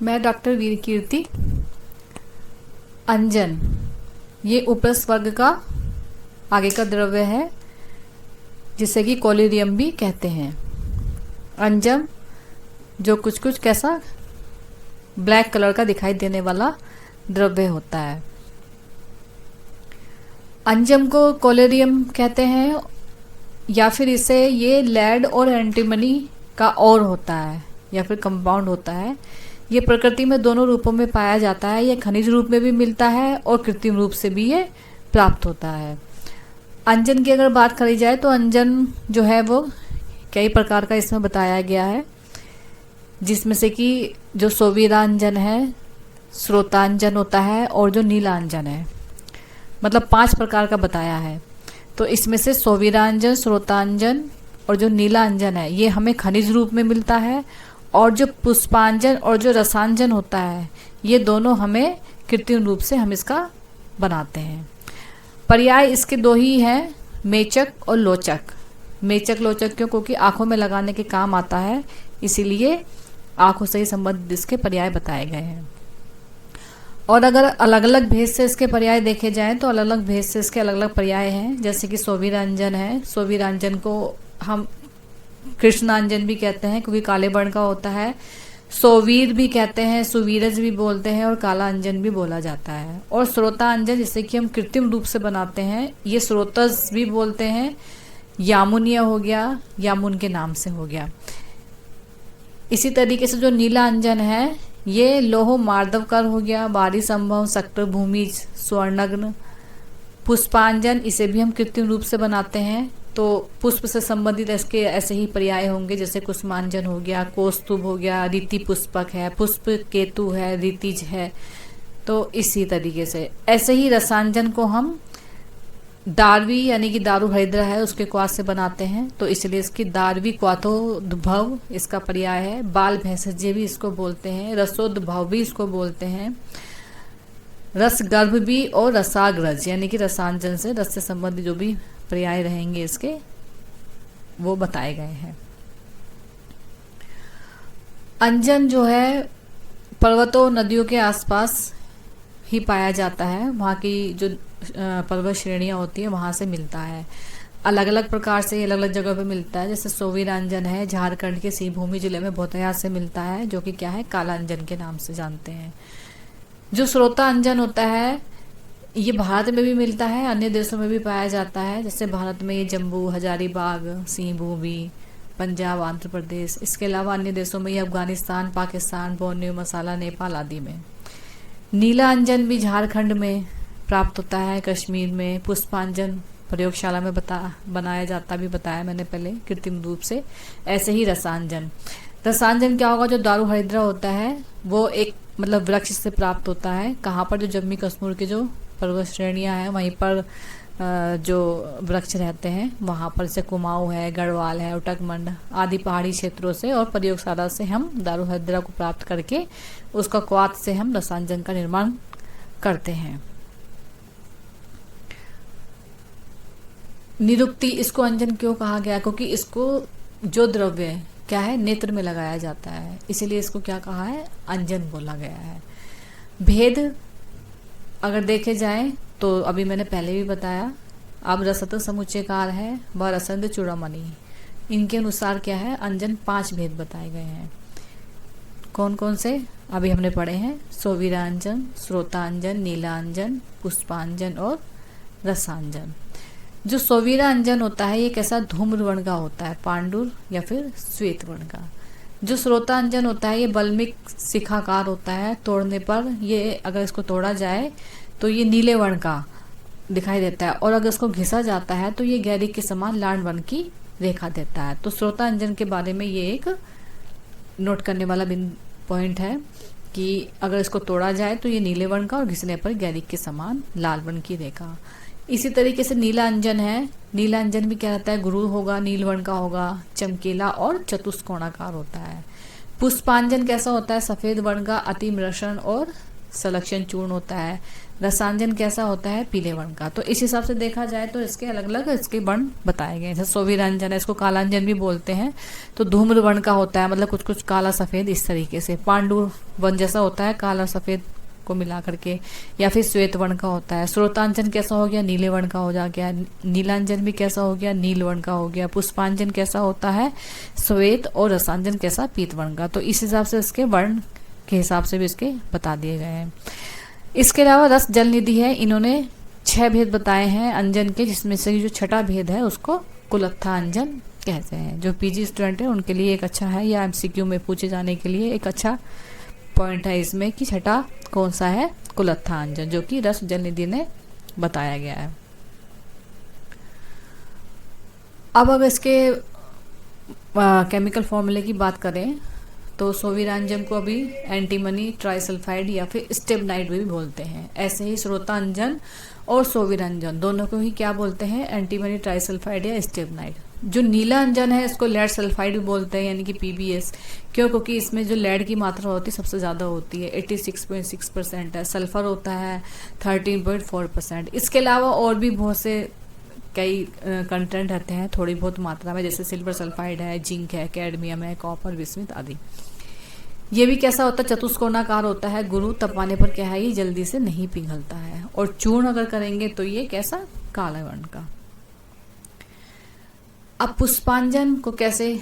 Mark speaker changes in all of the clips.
Speaker 1: मैं डॉक्टर वीर कीर्ति। अंजन ये उपरस वर्ग का आगे का द्रव्य है जिसे कि कोलिरियम भी कहते हैं। अंजन जो कुछ कुछ कैसा ब्लैक कलर का दिखाई देने वाला द्रव्य होता है। अंजन को कोलेरियम कहते हैं या फिर इसे ये लेड और एंटीमनी का और होता है या फिर कंपाउंड होता है। ये प्रकृति में दोनों रूपों में पाया जाता है। ये खनिज रूप में भी मिलता है और कृत्रिम रूप से भी ये प्राप्त होता है। अंजन की अगर बात करी जाए तो अंजन जो है वो कई प्रकार का इसमें बताया गया है, जिसमें से कि जो सोवीरांजन है, स्रोतांजन होता है और जो नीलांजन है, मतलब 5 प्रकार का बताया है। तो इसमें से सोवीरांजन, स्रोतांजन और जो नीलांजन है ये हमें खनिज रूप में मिलता है, और जो पुष्पांजन और जो रसांजन होता है ये दोनों हमें कृत्रिम रूप से हम इसका बनाते हैं। पर्याय इसके 2 ही हैं, मेचक और लोचक। मेचक लोचक क्यों? क्योंकि आंखों में लगाने के काम आता है, इसीलिए आंखों से ही संबंधित इसके पर्याय बताए गए हैं। और अगर अलग अलग भेद से इसके पर्याय देखे जाएं तो अलग अलग भेद से इसके अलग अलग पर्याय हैं। जैसे कि सोवीरांजन है, सोवीरांजन को हम कृष्णांजन भी कहते हैं क्योंकि काले वर्ण का होता है। सोवीर भी कहते हैं, सुवीरज भी बोलते हैं और काला अंजन भी बोला जाता है। और स्रोतांजन जिसे कि हम कृत्रिम रूप से बनाते हैं, ये स्रोतस भी बोलते हैं। यामुनिया हो गया, यामुन के नाम से हो गया। इसी तरीके से जो नीला अंजन है ये लोहो मार्दवकर हो गया, बारी संभव, सक्र भूमिज, स्वर्णग्न। पुष्पांजन इसे भी हम कृत्रिम रूप से बनाते हैं, तो पुष्प से संबंधित इसके ऐसे ही पर्याय होंगे, जैसे कुसुमांजन हो गया, कौस्तुभ हो गया, रीति पुष्पक है, पुष्प केतु है, रीतिज है। तो इसी तरीके से ऐसे ही रसांजन को हम दारवी यानी कि दारू हरिद्रा है उसके क्वाथ से बनाते हैं, तो इसलिए इसकी दारवी क्वाथोद्भव इसका पर्याय है। बाल भैंसज्य भी इसको बोलते हैं, रसोद्भव भी इसको बोलते हैं, रसगर्भ भी और रसाग्रज यानी कि रसांजन से रस से संबंधित जो भी पर्याय रहेंगे इसके वो बताए गए हैं। अंजन जो है पर्वतों नदियों के आसपास ही पाया जाता है, वहाँ की जो पर्वत श्रेणियाँ होती है वहाँ से मिलता है। अलग अलग प्रकार से अलग अलग जगह पे मिलता है। जैसे सोवीरांजन है झारखंड के सिंहभूमि जिले में बोधगया से मिलता है, जो कि क्या है काला अंजन के नाम से जानते हैं। जो स्रोता अंजन होता है ये भारत में भी मिलता है, अन्य देशों में भी पाया जाता है। जैसे भारत में ये जम्मू, हजारीबाग, सिंहभूमि, पंजाब, आंध्र प्रदेश। इसके अलावा अन्य देशों में ये अफगानिस्तान, पाकिस्तान, बोर्नियो, मसाला, नेपाल आदि में। नीला अंजन भी झारखंड में प्राप्त होता है, कश्मीर में। पुष्पांजन प्रयोगशाला में बनाया जाता भी बताया मैंने पहले कृत्रिम रूप से। ऐसे ही रसांजन, रसांजन क्या होगा? जो दारू हरिद्रा होता है वो एक मतलब वृक्ष से प्राप्त होता है। कहाँ पर? जो जम्मू कश्मीर के जो पर्वत श्रेणियाँ हैं वहीं पर जो वृक्ष रहते हैं वहाँ पर, से कुमाऊँ है, गढ़वाल है, उटकमंड आदि पहाड़ी क्षेत्रों से और प्रयोगशाला से हम दारू हरिद्रा को प्राप्त करके उसका क्वाथ से हम रसांजन का निर्माण करते हैं। निरुक्ति इसको अंजन क्यों कहा गया? क्योंकि इसको जो द्रव्य क्या है नेत्र में लगाया जाता है, इसीलिए इसको क्या कहा है? अंजन बोला गया है। भेद अगर देखे जाए तो अभी मैंने पहले भी बताया। अब रसत समुच्चयकार है व रसंद चूड़ामणि, इनके अनुसार क्या है? अंजन 5 भेद बताए गए हैं। कौन कौन से? अभी हमने पढ़े हैं, सोवीरांजन, स्रोतांजन, नीलांजन, पुष्पांजन और रसांजन। जो सोवीरांजन होता है ये कैसा? धूम्र वर्ण का होता है, पांडुर या फिर श्वेत वर्ण का। जो स्रोतांजन होता है ये बल्मिक शिखाकार होता है, तोड़ने पर ये अगर इसको तोड़ा जाए तो ये नीले वर्ण का दिखाई देता है, और अगर इसको घिसा जाता है तो ये गहरी के समान लाल वर्ण की रेखा देता है। तो स्रोतांजन के बारे में ये एक नोट करने वाला पॉइंट है कि अगर इसको तोड़ा जाए तो ये नीले वर्ण का और घिसने पर गहरी के समान लाल वर्ण की रेखा। इसी तरीके से नीला अंजन है, नीला अंजन भी क्या रहता है? गुरु होगा, नील वर्ण का होगा, चमकीला और चतुष्कोणाकार होता है। पुष्पांजन कैसा होता है? सफेद वर्ण का, अति मृषण और संलक्षण चूर्ण होता है। रसांजन कैसा होता है, पीले वर्ण का। तो इस हिसाब से देखा जाए तो इसके अलग अलग इसके वर्ण बताए गए हैं। जैसे सोविरंजन है, इसको कालांजन भी बोलते हैं, तो धूम्र वर्ण का होता है, मतलब कुछ कुछ काला सफेद इस तरीके से। पांडु वर्ण जैसा होता है, काला सफेद को मिला करके। या फिर श्वेत वर्ण का होता है। स्रोतांजन कैसा हो गया, नीले वर्ण का हो जा गया। नीलांजन भी कैसा हो गया, नील वर्ण का हो गया। पुष्पांजन कैसा होता है, श्वेत। और रसांजन कैसा, पीत वर्ण का। तो इस हिसाब से इसके वर्ण के हिसाब से भी इसके बता दिए गए हैं। इसके अलावा रस जल निधि है, इन्होंने 6 भेद बताए हैं अंजन के, जिसमें से जो छठा भेद है उसको कुलत्था अंजन कहते हैं। जो पीजी स्टूडेंट है उनके लिए एक अच्छा है, या एमसीक्यू में पूछे जाने के लिए एक अच्छा पॉइंट है इसमें कि छठा कौन सा है, कुलत्था अंजन, जो कि रस जल निधि ने बताया गया है। अब अगर इसके केमिकल फॉर्मूले की बात करें तो सोविरांजन को अभी एंटीमनी ट्राइसल्फाइड या फिर स्टेबनाइट भी बोलते हैं। ऐसे ही स्रोतांजन और सोविरंजन दोनों को ही क्या बोलते हैं, एंटीमनी ट्राइसल्फाइड या स्टेबनाइट। जो नीला अंजन है इसको लेड सल्फाइड भी बोलते हैं, यानी कि पीबीएस। क्यों, क्योंकि इसमें जो लेड की मात्रा होती है सबसे ज़्यादा होती है, 86.6% है। सल्फर होता है 13.4%। इसके अलावा और भी बहुत से कई कंटेंट रहते हैं थोड़ी बहुत मात्रा में, जैसे सिल्वर सल्फाइड है, जिंक है, कैडमियम है, कॉपर, विस्मित आदि। ये भी कैसा होता है, चतुष्कोणाकार होता है। गुरु तपाने पर क्या है, ये जल्दी से नहीं पिघलता है। और चूर्ण अगर करेंगे तो ये कैसा, काला वर्ण का। अब पुष्पांजन को कैसे,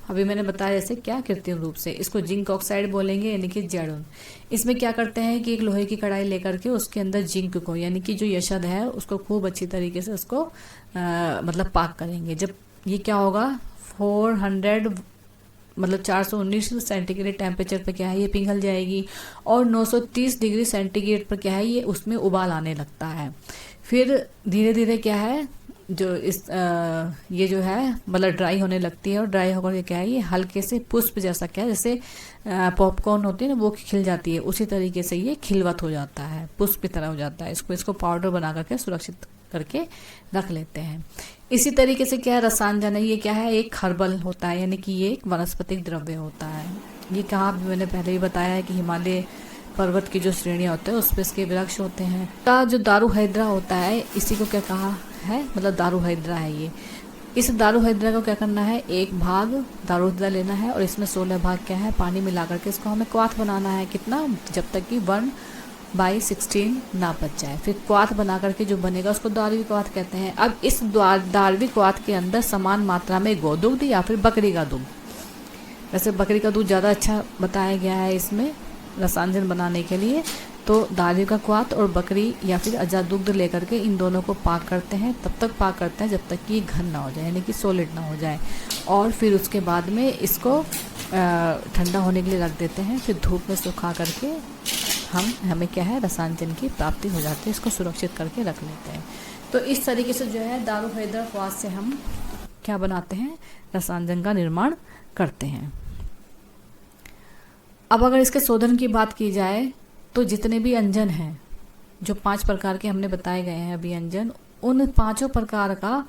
Speaker 1: अभी मैंने बताया जैसे क्या कृत्रिम रूप से, इसको जिंक ऑक्साइड बोलेंगे, यानी कि जैडोन। इसमें क्या करते हैं कि एक लोहे की कढ़ाई लेकर के उसके अंदर जिंक को, यानी कि जो यशद है उसको खूब अच्छी तरीके से उसको मतलब पाक करेंगे। जब ये क्या होगा 400 मतलब 419 सेंटीग्रेड टेम्परेचर पर क्या है ये पिघल जाएगी, और 930 डिग्री सेंटीग्रेड पर क्या है ये उसमें उबाल आने लगता है। फिर धीरे धीरे क्या है जो ये जो है मतलब ड्राई होने लगती है, और ड्राई होकर के क्या है ये हल्के से पुष्प जैसा, क्या है जैसे पॉपकॉर्न होती है ना वो खिल जाती है, उसी तरीके से ये खिलवत हो जाता है, पुष्प की तरह हो जाता है। इसको पाउडर बना करके सुरक्षित करके रख लेते हैं। इसी तरीके से क्या है रसांजन है, ये क्या है एक हर्बल होता है, यानी कि ये एक वनस्पतिक द्रव्य होता है। ये कहाँ मैंने पहले ही बताया है कि हिमालय पर्वत की जो श्रेणियाँ होते हैं उस पर इसके वृक्ष होते हैं। का जो दारू हैदरा होता है इसी को क्या कहा है, मतलब दारू हैदरा है ये। इस दारू हैदरा को क्या करना है, एक भाग दारू हैदरा लेना है और इसमें 16 भाग क्या है पानी मिला करके इसको हमें क्वाथ बनाना है। कितना, जब तक कि 1/16 ना बच जाए। फिर क्वाथ बना करके जो बनेगा उसको दारवी क्वाथ कहते हैं। अब इस दारवी क्वाथ के अंदर समान मात्रा में गोदुग्ध या फिर बकरी का दूध, वैसे बकरी का दूध ज़्यादा अच्छा बताया गया है इसमें रसांजन बनाने के लिए, तो दारवी का क्वाथ और बकरी या फिर अजा दुग्ध लेकर के इन दोनों को पाक करते हैं। तब तक पाक करते हैं जब तक कि घन ना हो जाए, यानी कि सॉलिड ना हो जाए, और फिर उसके बाद में इसको ठंडा होने के लिए रख देते हैं। फिर धूप में सुखा करके हमें क्या है रसांजन की प्राप्ति हो जाती है, इसको सुरक्षित करके रख लेते हैं। तो इस तरीके से जो है दारू हैदरा क्वाथ से हम क्या बनाते हैं, रसांजन का निर्माण करते हैं। अब अगर इसके शोधन की बात की जाए तो जितने भी अंजन हैं, जो 5 प्रकार के हमने बताए गए हैं अभी अंजन, उन 5 प्रकार का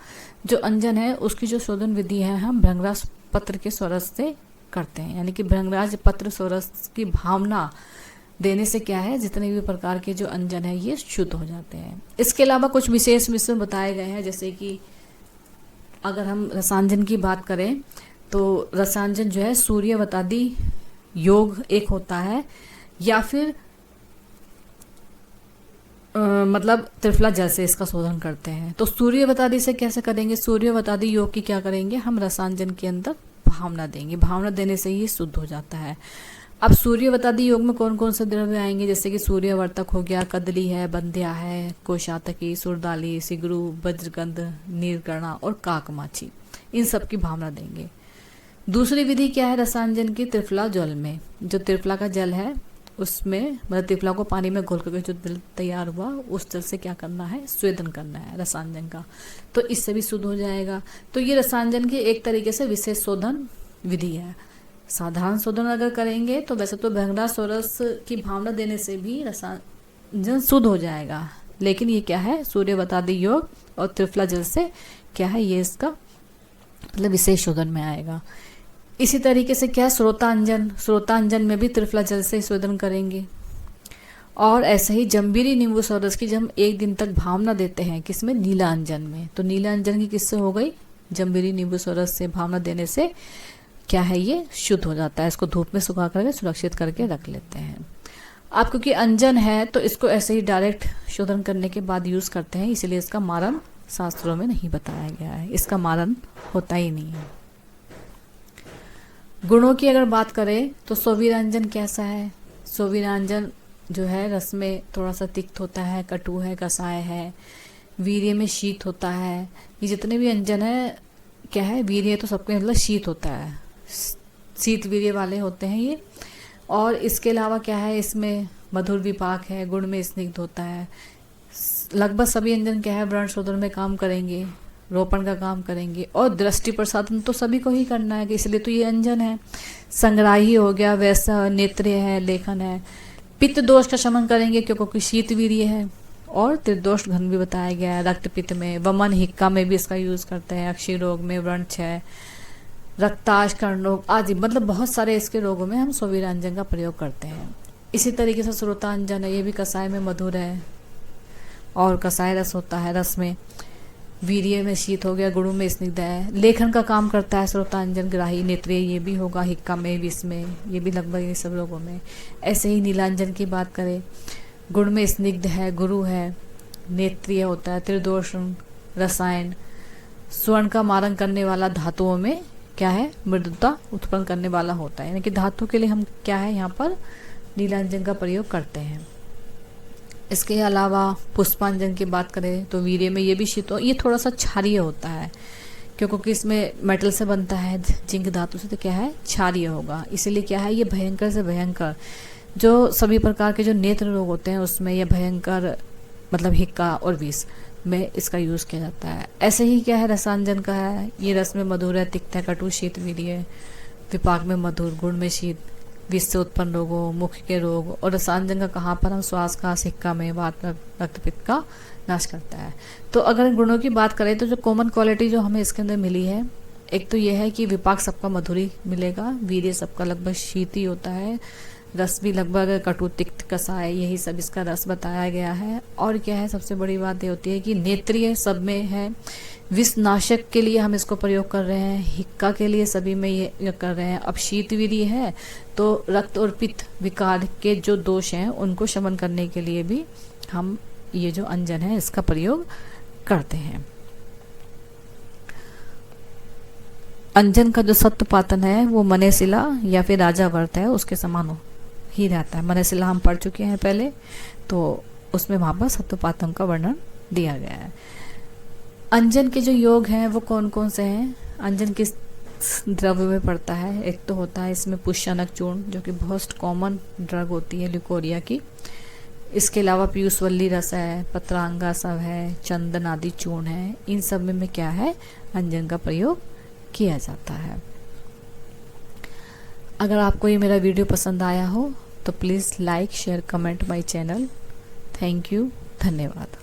Speaker 1: जो अंजन है उसकी जो शोधन विधि है हम भृंगराज पत्र के स्वरस से करते हैं। यानी कि भृंगराज पत्र स्वरस की भावना देने से क्या है जितने भी प्रकार के जो अंजन है ये शुद्ध हो जाते हैं। इसके अलावा कुछ विशेष मिश्रण बताए गए हैं, जैसे कि अगर हम रसांजन की बात करें तो रसांजन जो है सूर्यवतादी योग एक होता है, या फिर मतलब त्रिफला जल से इसका शोधन करते हैं। तो सूर्यवतादी से कैसे करेंगे, सूर्यवतादी योग की क्या करेंगे हम रसांजन के अंदर भावना देंगे, भावना देने से ही शुद्ध हो जाता है। अब सूर्यवतादी योग में कौन कौन से द्रव्य आएंगे, जैसे कि सूर्यवर्तक हो गया, कदली है, बंध्या है, कोशातकी, सुरदाली, सिगरू, वज्रगंध, नीलकर्णा और काकमाची, इन सब की भावना देंगे। दूसरी विधि क्या है रसांजन की, त्रिफला जल में, जो त्रिफला का जल है उसमें मतलब त्रिफला को पानी में घोल करके जो जल तैयार हुआ उस जल से क्या करना है, स्वेदन करना है रसांजन का, तो इससे भी शुद्ध हो जाएगा। तो ये रसांजन की एक तरीके से विशेष शोधन विधि है। साधारण शोधन अगर करेंगे तो वैसे तो भृंगराज स्वरस की भावना देने से भी रसांजन शुद्ध हो जाएगा, लेकिन ये क्या है सूर्यवतादी योग और त्रिफला जल से क्या है ये इसका मतलब विशेष शोधन में आएगा। इसी तरीके से क्या स्रोतांजन, स्रोतांजन में भी त्रिफला जल से शोधन करेंगे। और ऐसे ही जम्बीरी निम्बूसौरस की जब हम 1 दिन तक भावना देते हैं किसमें, नीला अंजन में, तो नीला अंजन की किससे हो गई, जम्बीरी निम्बूसौरस से भावना देने से क्या है, ये शुद्ध हो जाता है। इसको धूप में सुखा करके सुरक्षित करके रख लेते हैं। आप क्योंकि अंजन है तो इसको ऐसे ही डायरेक्ट शोधन करने के बाद यूज़ करते हैं, इसीलिए इसका मारण शास्त्रों में नहीं बताया गया है, इसका मारण होता ही नहीं है। गुणों की अगर बात करें तो सोवीरांजन कैसा है, सोवीरांजन जो है रस में थोड़ा सा तिक्त होता है, कटु है, कसाय है, वीर्य में शीत होता है। ये जितने भी अंजन है क्या है, वीर्य तो सबके मतलब शीत होता है, शीत वीर्य वाले होते हैं ये। और इसके अलावा क्या है, इसमें मधुर विपाक है, गुण में स्निग्ध होता है। लगभग सभी अंजन क्या है, व्रण शोधन में काम करेंगे, रोपण का काम करेंगे, और दृष्टि प्रसादन तो सभी को ही करना है, इसलिए तो ये अंजन है। संग्राही हो गया, वैसा नेत्र है, लेखन है। पित्त दोष का शमन करेंगे क्योंकि शीत वीर्य है। और त्रिदोष घन भी बताया गया है, रक्त पित्त में, वमन हिक्का में भी इसका यूज करते हैं, अक्षय रोग में, व्रण क्षय, रक्ताश, कर्ण रोग आदि, मतलब बहुत सारे इसके रोगों में हम सोवीरांजन का प्रयोग करते हैं। इसी तरीके से श्रोतांजन है, ये भी कसाय में मधुर है और कसाय रस होता है, रस में वीर्य में शीत हो गया, गुणों में स्निग्ध है। लेखन का काम करता है श्रोतांजन, ग्राही, नेत्रीय ये भी होगा, हिक्का में, विष में, ये भी लगभग ये सब रोगों में। ऐसे ही नीलांजन की बात करें, गुण में स्निग्ध है, गुरु है, नेत्रीय होता है, त्रिदोष, रसायन, स्वर्ण का मारण करने वाला, धातुओं में क्या है, मृदुता उत्पन्न करने वाला होता है, यानी कि धातु के लिए हम क्या है यहाँ पर नीलांजन का प्रयोग करते हैं। इसके अलावा पुष्पांजन की बात करें तो वीर्य में ये भी शीत, ये थोड़ा सा क्षारीय होता है क्योंकि इसमें मेटल से बनता है, जिंक धातु से, तो क्या है, क्षारीय होगा। इसीलिए क्या है, ये भयंकर से भयंकर जो सभी प्रकार के जो नेत्र रोग होते हैं उसमें यह भयंकर मतलब हिक्का और विष में इसका यूज़ किया जाता है। ऐसे ही क्या है, रसांजन का है, ये रस में मधुर है, तिक्त है, कटु, शीत वीर्य, विपाक में मधुर, गुण में शीत, विष से उत्पन्न रोगों, मुख के रोग। और रसांजन का कहाँ पर, हम श्वास का, सिक्का में, वात में, रक्तपित्त का नाश करता है। तो अगर गुणों की बात करें तो जो कॉमन क्वालिटी जो हमें इसके अंदर मिली है, एक तो यह है कि विपाक सबका मधुरी मिलेगा, वीर्य सबका लगभग शीत ही होता है, रस भी लगभग कटु, तिक्त, कसाय, यही सब इसका रस बताया गया है। और क्या है, सबसे बड़ी बात ये होती है कि नेत्रीय सब में है, विषनाशक के लिए हम इसको प्रयोग कर रहे हैं, हिक्का के लिए सभी में ये कर रहे हैं। अब शीत वीर्य है तो रक्त और पित्त विकार के जो दोष हैं उनको शमन करने के लिए भी हम ये जो अंजन है इसका प्रयोग करते हैं। अंजन का जो सत्पातन है वो मनेशिला या फिर राजावर्त है उसके समान ही रहता है। मनेशिला हम पढ़ चुके हैं पहले, तो उसमें वहाँ पर सत्पातन का वर्णन दिया गया है। अंजन के जो योग हैं वो कौन कौन से हैं, अंजन किस द्रव्य में पड़ता है, एक तो होता है इसमें पुष्यनक चूर्ण जो कि बहुत कॉमन ड्रग होती है ल्यूकोरिया की। इसके अलावा पीयूषवल्ली रस है, पत्रांगा सब है, चंदन आदि चूर्ण है, इन सब में क्या है, अंजन का प्रयोग किया जाता है। अगर आपको ये मेरा वीडियो पसंद आया हो तो please like, share, comment my channel. Thank you, धन्यवाद।